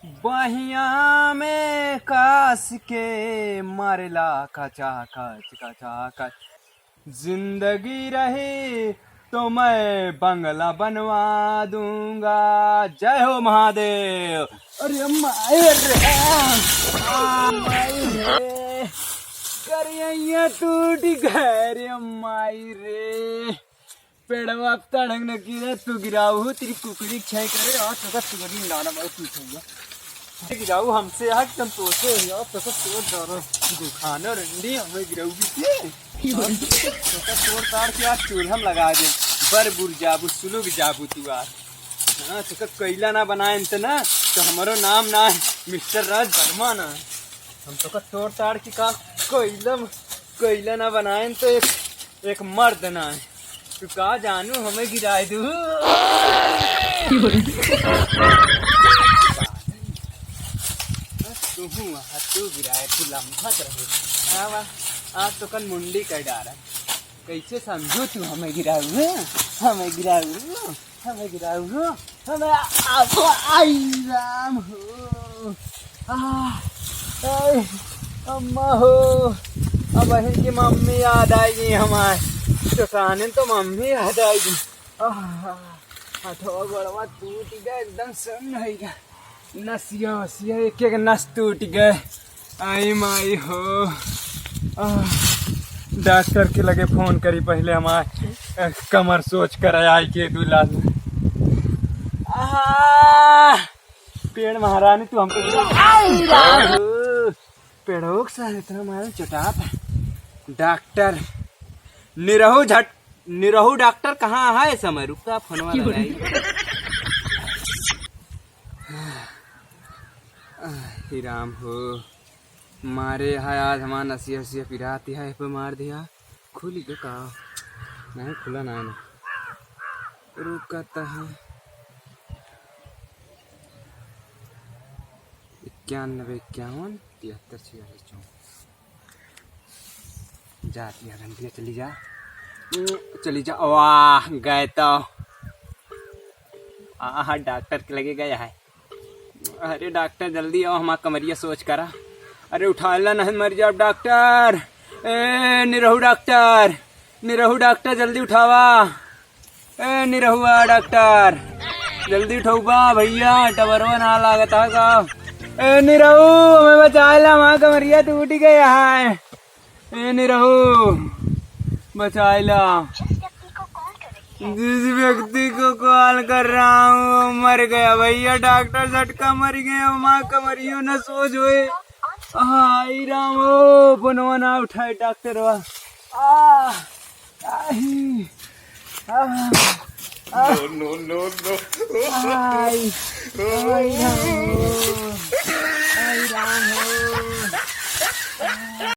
बहिया में कास के मरला कचा कच कचा कच। जिंदगी रही तो मैं बंगला बनवा दूंगा। जय हो महादेव। अरे करिया टूट गए रे माई रे। पेड़वा तड़ंग न गिरा तू गिराऊ तेरी कुकड़ी छाई करे और तो सुगरी नाना बहुत कुछ होगा। गिराऊ हमसे आज तुम तो से यार तो डरो दुखाना रंडी हमें गिराऊ भी तो तोड़ ताड़ के आज चूल्हा लगा दे बर बुर जाबू सुलुग जाबू तू आज। हाँ तो कैला ना बनाए तो ना तो हमारो नाम ना है मिस्टर राज वर्मा ना। हम तो तोड़ ताड़ की काम कैला ना बनाए तो एक मर्द ना है। तू कहा जानू हमें गिराए दू। तू गिराए तू लम्हा रहे आज तो कल मुंडी कर डारा। कैसे समझू तू हमें गिराऊ हमें गिराऊ हमें गिराऊ हमें आई राम हो अम्मा हो। अब बहन की मम्मी याद आएगी हमारे दुकान तो मम्मी याद आएगी। हथवा गोड़वा टूट गया एकदम सब नहीं गया नसिया वसिया एक एक नस टूट गए। आई माई हो डॉक्टर के लगे फोन करी पहले हमारे कमर सोच कर आई के दूल्हा पेड़ महारानी तू हमको पेड़ों से इतना मारे चटाप। डॉक्टर निरहू डॉक्टर कहाँ है समय रुका फोन ही राम हो। मारे है आज हमारा नसिया वसिया पिराती है पे मार दिया। खुली तो कहा नहीं खुला ना रुकता है 91 51 73 46 जाती है घंटिया चली जा वाह गए तो डॉक्टर के लगे गया है। अरे डॉक्टर जल्दी आओ हमारा कमरिया सोच करा। अरे उठा ला नहीं मर जाओ डॉक्टर। ए निरहू डॉक्टर जल्दी उठावा। ए निरहुआ डॉक्टर जल्दी उठाऊबा भैया टबरवा ना लागता का। ए निरहू हमें बचा ला वहाँ कमरिया टूट गया है। ए निरहू बचा ला। जिस व्यक्ति को कॉल कर रहा हूँ मर गया भैया डॉक्टर झटका मर गया माँ कमरियो न सोच हुए। आई राम पुनवा ना उठाए डॉक्टर नो